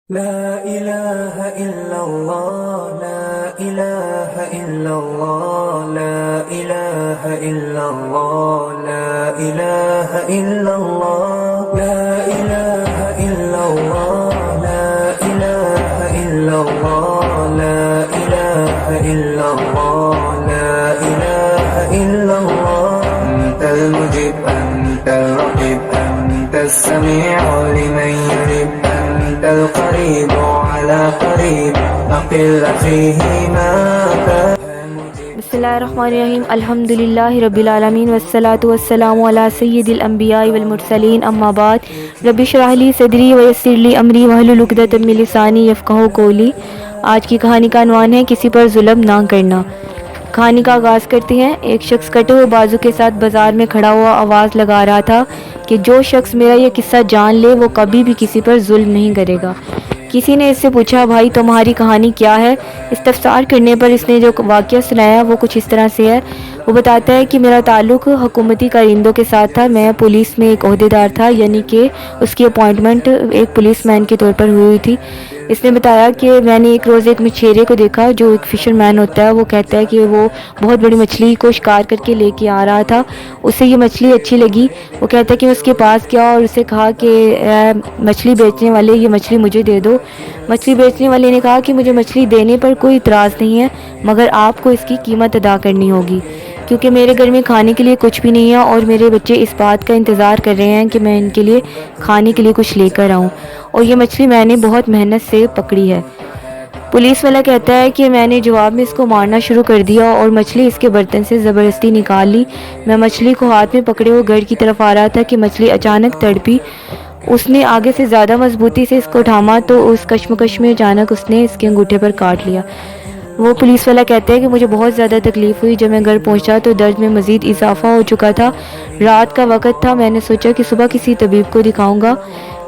لا إله إلا الله لا إله إلا الله لا إله إلا الله لا إله إلا الله لا إله إلا الله لا إله إلا الله لا إله إلا الله لا إله إلا الله أنت المجيب أنت الرقيب أنت السميع لمن يريد أنت القريب على قريب أقل فيه ما كان. بسم اللہ الرحمن الرحیم الحمد للہ رب العالمین والصلاة والسلام علی سید الانبیاء والمرسلین اما بعد رب اشرح لی صدری ویسر لی امری واحلل عقدۃ من لسانی یفقہوا قولی۔ آج کی کہانی کا عنوان ہے کسی پر ظلم نہ کرنا۔ کہانی کا آغاز کرتے ہیں۔ ایک شخص کٹے ہوئے بازو کے ساتھ بازار میں کھڑا ہوا آواز لگا رہا تھا کہ جو شخص میرا یہ قصہ جان لے وہ کبھی بھی کسی پر ظلم نہیں کرے گا۔ کسی نے اس سے پوچھا، بھائی تمہاری کہانی کیا ہے؟ استفسار کرنے پر اس نے جو واقعہ سنایا وہ کچھ اس طرح سے ہے۔ وہ بتاتا ہے کہ میرا تعلق حکومتی کارندوں کے ساتھ تھا۔ میں پولیس میں ایک عہدیدار تھا، یعنی کہ اس کی اپوائنٹمنٹ ایک پولیس مین کے طور پر ہوئی تھی۔ اس نے بتایا کہ میں نے ایک روز ایک مچھیرے کو دیکھا جو ایک فشر مین ہوتا ہے۔ وہ کہتا ہے کہ وہ بہت بڑی مچھلی کو شکار کر کے لے کے آ رہا تھا۔ اسے یہ مچھلی اچھی لگی۔ وہ کہتا ہے کہ اس کے پاس گیا اور اسے کہا کہ مچھلی بیچنے والے یہ مچھلی مجھے دے دو۔ مچھلی بیچنے والے نے کہا کہ مجھے مچھلی دینے پر کوئی اعتراض نہیں ہے، مگر آپ کو اس کی قیمت ادا کرنی ہوگی، کیونکہ میرے گھر میں کھانے کے لیے کچھ بھی نہیں ہے اور میرے بچے اس بات کا انتظار کر رہے ہیں کہ میں ان کے لیے کھانے کے لیے کچھ لے کر آؤں، اور یہ مچھلی میں نے بہت محنت سے پکڑی ہے۔ پولیس والا کہتا ہے کہ میں نے جواب میں اس کو مارنا شروع کر دیا اور مچھلی اس کے برتن سے زبردستی نکال لی۔ میں مچھلی کو ہاتھ میں پکڑے ہوئے گھر کی طرف آ رہا تھا کہ مچھلی اچانک تڑپی۔ اس نے آگے سے زیادہ مضبوطی سے اس کو تھاما تو اس کشمکش میں اچانک اس نے اس کے انگوٹھے پر کاٹ لیا۔ وہ پولیس والا کہتا ہے کہ مجھے بہت زیادہ تکلیف ہوئی۔ جب میں گھر پہنچا تو درد میں مزید اضافہ ہو چکا تھا۔ رات کا وقت تھا۔ میں نے سوچا کہ صبح کسی طبیب کو دکھاؤں گا۔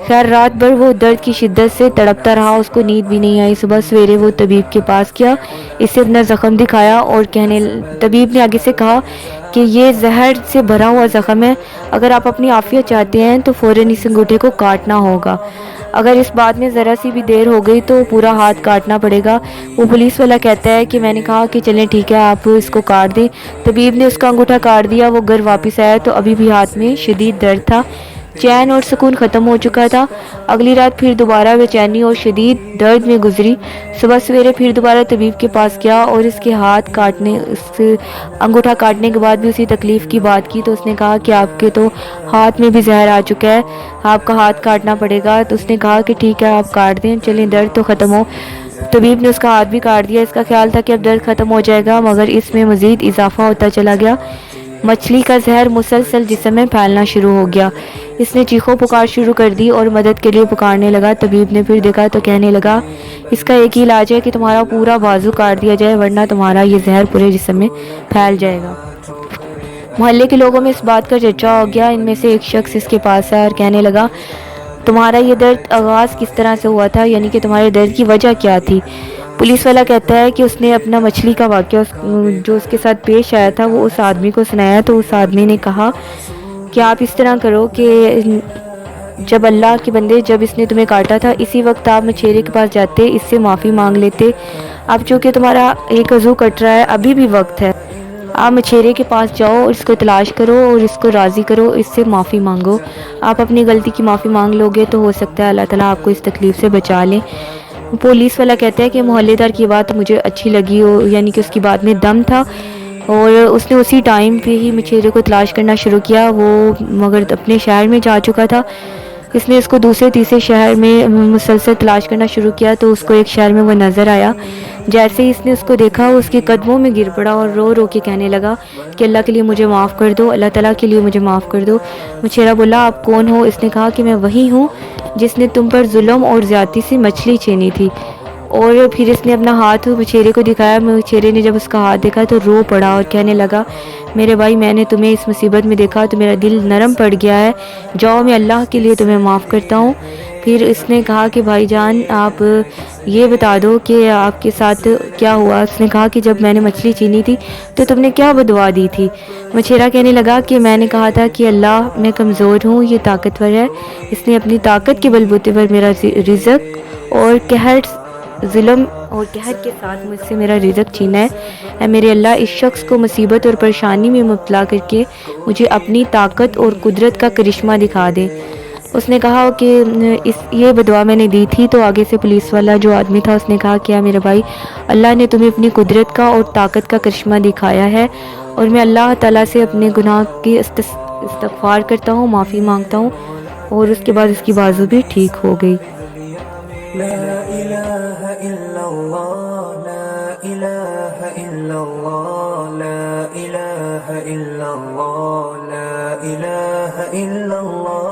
خیر رات بھر وہ درد کی شدت سے تڑپتا رہا، اس کو نیند بھی نہیں آئی۔ صبح سویرے وہ طبیب کے پاس گیا، اسے اپنا زخم دکھایا اور طبیب نے آگے سے کہا کہ یہ زہر سے بھرا ہوا زخم ہے، اگر آپ اپنی عافیت چاہتے ہیں تو فوراً اس انگوٹھے کو کاٹنا ہوگا، اگر اس بات میں ذرا سی بھی دیر ہو گئی تو پورا ہاتھ کاٹنا پڑے گا۔ وہ پولیس والا کہتا ہے کہ میں نے کہا کہ چلیں ٹھیک ہے آپ اس کو کاٹ دیں۔ طبیب نے اس کا انگوٹھا کاٹ دیا۔ وہ گھر واپس آیا تو ابھی بھی ہاتھ میں شدید درد تھا، چین اور سکون ختم ہو چکا تھا۔ اگلی رات پھر دوبارہ بے چینی اور شدید درد میں گزری۔ صبح سویرے پھر دوبارہ طبیب کے پاس گیا اور اس کے انگوٹھا کاٹنے کے بعد بھی اسی تکلیف کی بات کی تو اس نے کہا کہ آپ کے تو ہاتھ میں بھی زہر آ چکا ہے، آپ کا ہاتھ کاٹنا پڑے گا۔ تو اس نے کہا کہ ٹھیک ہے آپ کاٹ دیں، چلیں درد تو ختم ہو۔ طبیب نے اس کا ہاتھ بھی کاٹ دیا۔ اس کا خیال تھا کہ اب درد ختم ہو جائے گا، مگر اس میں مزید اضافہ ہوتا چلا گیا۔ مچھلی کا زہر مسلسل جسم میں پھیلنا شروع ہو گیا۔ اس نے چیخو پکار شروع کر دی اور مدد کے لیے پکارنے لگا۔ طبیب نے پھر دیکھا تو کہنے لگا اس کا ایک ہی علاج ہے کہ تمہارا پورا بازو کاٹ دیا جائے، ورنہ تمہارا یہ زہر پورے جسم میں پھیل جائے گا۔ محلے کے لوگوں میں اس بات کا چرچا ہو گیا۔ ان میں سے ایک شخص اس کے پاس آیا اور کہنے لگا تمہارا یہ درد آغاز کس طرح سے ہوا تھا، یعنی کہ تمہارے درد کی وجہ کیا تھی؟ پولیس والا کہتا ہے کہ اس نے اپنا مچھلی کا واقعہ جو اس کے ساتھ پیش آیا تھا وہ اس آدمی کو سنایا تو اس آدمی نے کہا کہ آپ اس طرح کرو کہ جب اللہ کے بندے جب اس نے تمہیں کاٹا تھا اسی وقت آپ مچھیرے کے پاس جاتے، اس سے معافی مانگ لیتے۔ اب چونکہ تمہارا ایک عضو کٹ رہا ہے، ابھی بھی وقت ہے، آپ مچھیرے کے پاس جاؤ اور اس کو تلاش کرو اور اس کو راضی کرو، اس سے معافی مانگو۔ آپ اپنی غلطی کی معافی مانگ لو گے تو ہو سکتا ہے اللہ تعالیٰ آپ کو اس تکلیف سے بچا لیں۔ پولیس والا کہتا ہے کہ محلے دار کی بات مجھے اچھی لگی، یعنی کہ اس کی بات میں دم تھا، اور اس نے اسی ٹائم پہ ہی مچھیرے کو تلاش کرنا شروع کیا۔ وہ مگر اپنے شہر میں جا چکا تھا۔ اس نے اس کو دوسرے تیسرے شہر میں مسلسل تلاش کرنا شروع کیا تو اس کو ایک شہر میں وہ نظر آیا۔ جیسے ہی اس نے اس کو دیکھا وہ اس کے قدموں میں گر پڑا اور رو رو کے کہنے لگا کہ اللہ کے لیے مجھے معاف کر دو، اللہ تعالیٰ کے لیے مجھے معاف کر دو۔ مچھیرا بولا آپ کون ہو؟ اس نے کہا کہ میں وہی ہوں جس نے تم پر ظلم اور زیادتی سے مچھلی چھینی تھی، اور پھر اس نے اپنا ہاتھ مچھیرے کو دکھایا۔ مچھیرے نے جب اس کا ہاتھ دیکھا تو رو پڑا اور کہنے لگا میرے بھائی میں نے تمہیں اس مصیبت میں دیکھا تو میرا دل نرم پڑ گیا ہے، جاؤ میں اللہ کے لیے تمہیں معاف کرتا ہوں۔ پھر اس نے کہا کہ بھائی جان آپ یہ بتا دو کہ آپ کے ساتھ کیا ہوا؟ اس نے کہا کہ جب میں نے مچھلی چھینی تھی تو تم نے کیا بدعا دی تھی؟ مچھیرا کہنے لگا کہ میں نے کہا تھا کہ اللہ میں کمزور ہوں، یہ طاقتور ہے، اس نے اپنی طاقت کے بل بوتے پر میرا رزق اور ظلم اور قہر کے ساتھ مجھ سے میرا رزق چھینا ہے۔ اے میرے اللہ، اس شخص کو مصیبت اور پریشانی میں مبتلا کر کے مجھے اپنی طاقت اور قدرت کا کرشمہ دکھا دے۔ اس نے کہا کہ یہ بدعا میں نے دی تھی، تو آگے سے پولیس والا جو آدمی تھا اس نے کہا کہ میرے بھائی، اللہ نے تمہیں اپنی قدرت کا اور طاقت کا کرشمہ دکھایا ہے، اور میں اللہ تعالیٰ سے اپنے گناہ کی استغفار کرتا ہوں، معافی مانگتا ہوں۔ اور اس کے بعد اس کی بازو بھی ٹھیک ہو گئی۔ لا الہ الا اللہ، لا الہ الا اللہ، لا الہ الا اللہ، لا الہ الا اللہ۔